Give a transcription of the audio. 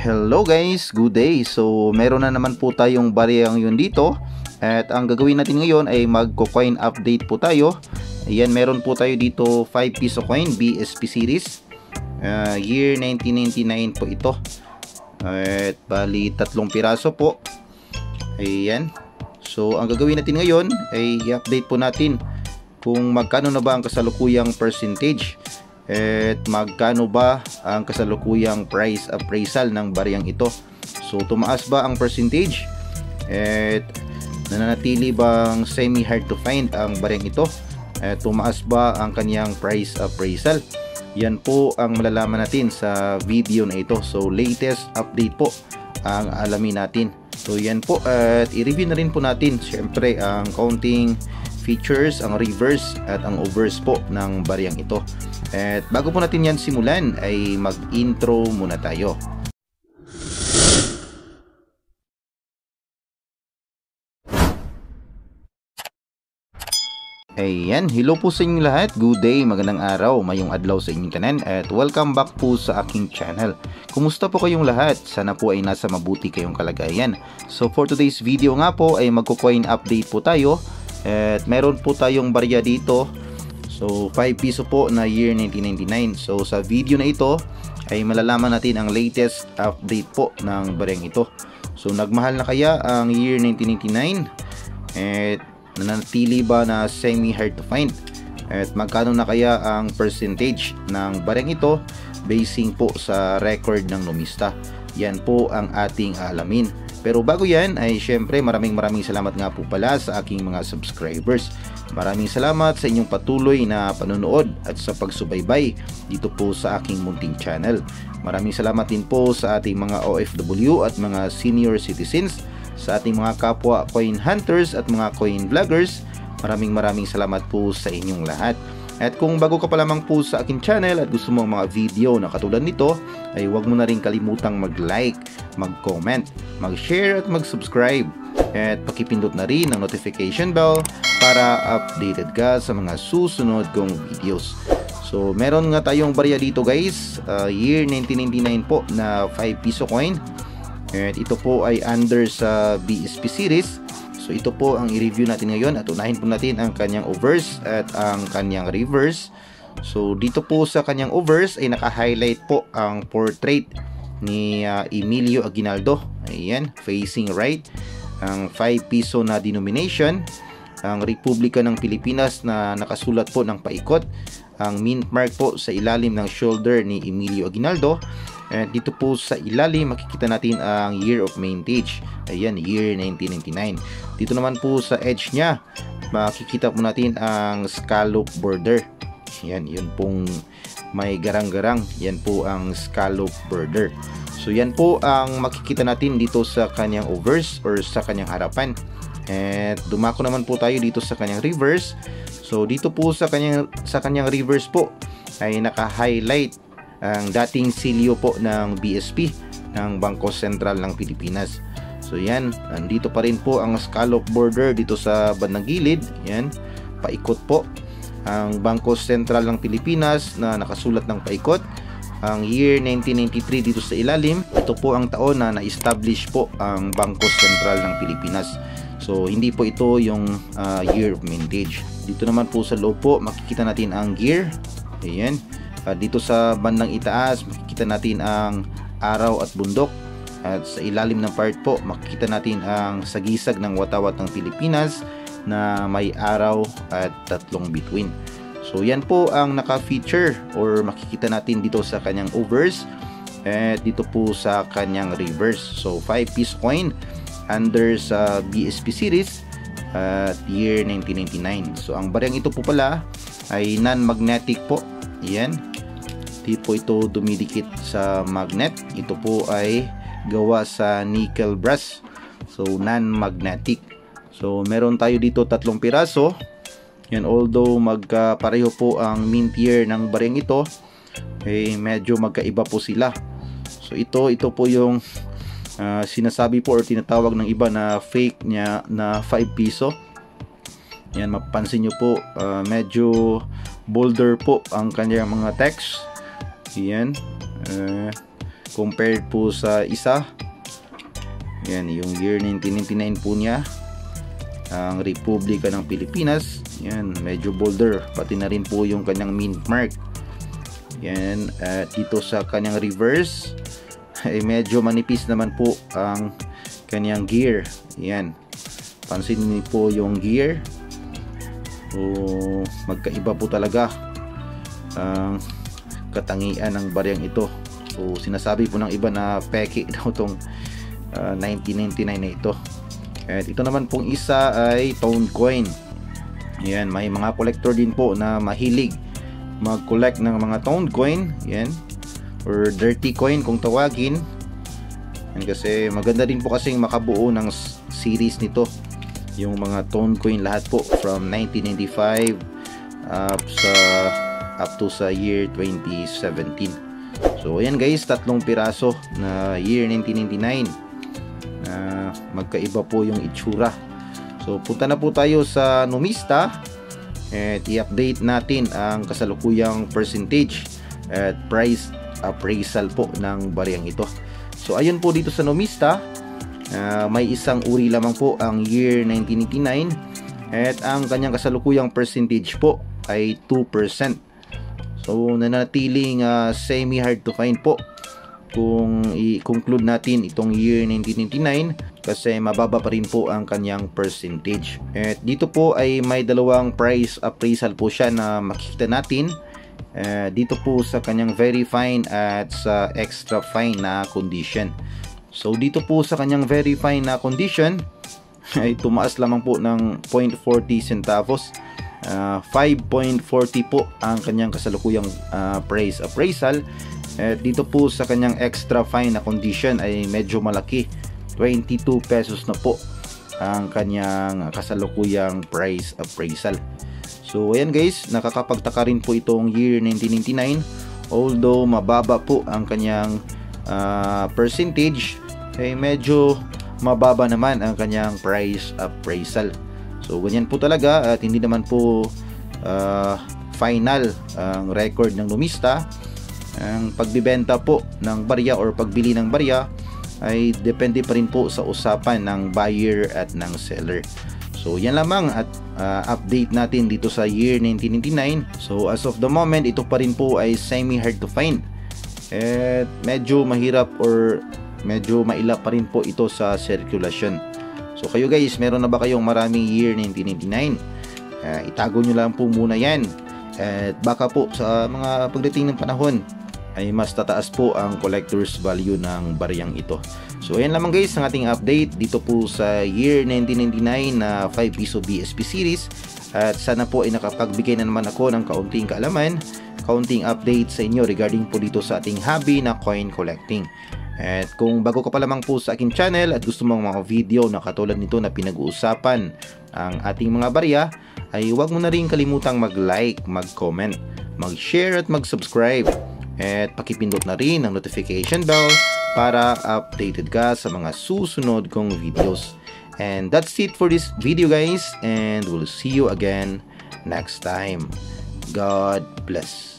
Hello guys, good day. So meron na naman po tayong bariyang yun dito. At ang gagawin natin ngayon ay magko-coin update po tayo. Ayan, meron po tayo dito 5 piso coin BSP series. Year 1999 po ito. At bali 3 piraso po. Ayan. So ang gagawin natin ngayon ay i-update po natin kung magkano na ba ang kasalukuyang percentage at magkano ba ang kasalukuyang price appraisal ng bariyang ito. So tumaas ba ang percentage at nananatili bang semi hard to find ang bariyang ito at tumaas ba ang kanyang price appraisal. Yan po ang malalaman natin sa video na ito. So latest update po ang alamin natin. So yan po, at i-review na rin po natin syempre ang counting features, ang reverse at ang overs po ng bariyang ito. At bago po natin yan simulan ay mag-intro muna tayo. Ayan, hello po sa inyong lahat. Good day, magandang araw, mayong adlaw sa inyong tanan at welcome back po sa aking channel. Kumusta po kayong lahat? Sana po ay nasa mabuti kayong kalagayan. So for today's video nga po ay magko-coin update po tayo. At meron po tayong barya dito. So 5 piso po na year 1999. So sa video na ito ay malalaman natin ang latest update po ng baryang ito. So nagmahal na kaya ang year 1999? At nanatili ba na semi hard to find? At magkano na kaya ang percentage ng baryang ito basing po sa record ng numista? Yan po ang ating alamin. Pero bago yan ay syempre maraming salamat nga po pala sa aking mga subscribers. Maraming salamat sa inyong patuloy na panonood at sa pagsubaybay dito po sa aking munting channel. Maraming salamat din po sa ating mga OFW at mga senior citizens, sa ating mga kapwa coin hunters at mga coin vloggers. Maraming salamat po sa inyong lahat. At kung bago ka pa lamang po sa aking channel at gusto mo ang mga video na katulad nito, ay huwag mo na rin kalimutang mag-like, mag-comment, mag-share at mag-subscribe. At pakipindot na rin ang notification bell para updated ka sa mga susunod kong videos. So meron nga tayong barya dito guys, year 1999 po na 5 piso coin. At ito po ay under sa BSP series. So ito po ang i-review natin ngayon at unahin po natin ang kanyang overs at ang kanyang reverse. So dito po sa kanyang overs ay naka-highlight po ang portrait ni Emilio Aguinaldo. Ayan, facing right. Ang 5 piso na denomination. Ang Republika ng Pilipinas na nakasulat po ng paikot. Ang mint mark po sa ilalim ng shoulder ni Emilio Aguinaldo. At dito po sa ilalim makikita natin ang year of mintage. Ayan, year 1999. Dito naman po sa edge nya makikita po natin ang scallop border. Ayan, yun pong may garang-garang. Yan po ang scallop border. So yan po ang makikita natin dito sa kanyang overs or sa kanyang harapan. At dumako naman po tayo dito sa kanyang reverse. So dito po sa kanyang reverse po ay naka-highlight ang dating silyo po ng BSP ng Bangko Sentral ng Pilipinas. So yan, nandito pa rin po ang scallop border dito sa bandang gilid. Yan, paikot po ang Bangko Sentral ng Pilipinas na nakasulat ng paikot. Ang year 1993 dito sa ilalim. Ito po ang taon na na-establish po ang Bangko Sentral ng Pilipinas. So hindi po ito yung year of mintage. Dito naman po sa loob po makikita natin ang gear. Ayan. Dito sa bandang itaas makikita natin ang araw at bundok. At sa ilalim ng part po makikita natin ang sagisag ng watawat ng Pilipinas na may araw at 3 bituin. So yan po ang naka-feature or makikita natin dito sa kanyang overs at dito po sa kanyang reverse. So 5 piece coin under sa BSP series at year 1999. So ang baryang ito po pala ay non-magnetic po. Yan. Di po ito dumidikit sa magnet. Ito po ay gawa sa nickel brass. So non-magnetic. So meron tayo dito 3 piraso. Yan, although magkapareho po ang mint year ng baryang ito, eh medyo magkaiba po sila. So ito po yung sinasabi po or tinatawag ng iba na fake niya na 5 piso. Yan, mapapansin nyo po medyo bolder po ang kanyang mga text. Yan, compared po sa isa. Yan, yung year 1999 po niya, ang Republika ng Pilipinas. Yan, medyo bolder, pati na rin po yung kanyang mint mark. Yan, at dito sa kanyang reverse ay medyo manipis naman po ang kanyang gear. Yan, pansin niyo po yung gear. So, magkaiba po talaga ang katangian ng baryang ito. So, sinasabi po ng iba na peke daw itong 1999 na ito. At ito naman pong isa ay toned coin. Yan, may mga collector din po na mahilig mag-collect ng mga toned coin. Yan, or dirty coin kung tawagin. Yan, kasi maganda din po kasing makabuo ng series nito. Yung mga toned coin lahat po from 1995 up to sa year 2017. So ayan guys, 3 piraso na year 1999. Magkaiba po yung itsura. So punta na po tayo sa Numista at i-update natin ang kasalukuyang percentage at price appraisal po ng baryang ito. So ayun po dito sa Numista, may isang uri lamang po ang year 1989 at ang kanyang kasalukuyang percentage po ay 2%. So nanatiling semi hard to find po kung i-conclude natin itong year 1999 kasi mababa pa rin po ang kanyang percentage. At dito po ay may dalawang price appraisal po siya na makikita natin dito po sa kanyang very fine at sa extra fine na condition. So dito po sa kanyang very fine na condition ay tumaas lamang po ng 0.40 centavos. 5.40 po ang kanyang kasalukuyang price appraisal. At dito po sa kanyang extra fine na condition ay medyo malaki, 22 pesos na po ang kanyang kasalukuyang price appraisal. So ayan guys, nakakapagtaka rin po itong year 1999. Although mababa po ang kanyang percentage, ay medyo mababa naman ang kanyang price appraisal. So ganyan po talaga at hindi naman po final ang record ng Numista. Ang pagbibenta po ng barya or pagbili ng barya ay depende pa rin po sa usapan ng buyer at ng seller. So yan lamang at update natin dito sa year 1999. So as of the moment, ito pa rin po ay semi hard to find. At medyo mahirap or medyo maila pa rin po ito sa circulation. So kayo guys, meron na ba kayong maraming year 1999? Itago nyo lang po muna yan. At baka po sa mga pagdating ng panahon ay mas tataas po ang collector's value ng baryang ito. So ayan lamang guys ang ating update dito po sa year 1999 na 5 piso BSP series. At sana po ay nakapagbigay na naman ako ng kaunting kaalaman, kaunting update sa inyo regarding po dito sa ating hobby na coin collecting. At kung bago ka pa lamang po sa aking channel at gusto mong mga video na katulad nito na pinag-uusapan ang ating mga barya, ay huwag mo na rin kalimutang mag-like, mag-comment, mag-share at mag-subscribe. At pakipindot na rin ang notification bell para updated ka sa mga susunod kong videos. And that's it for this video guys, and we'll see you again next time. God bless.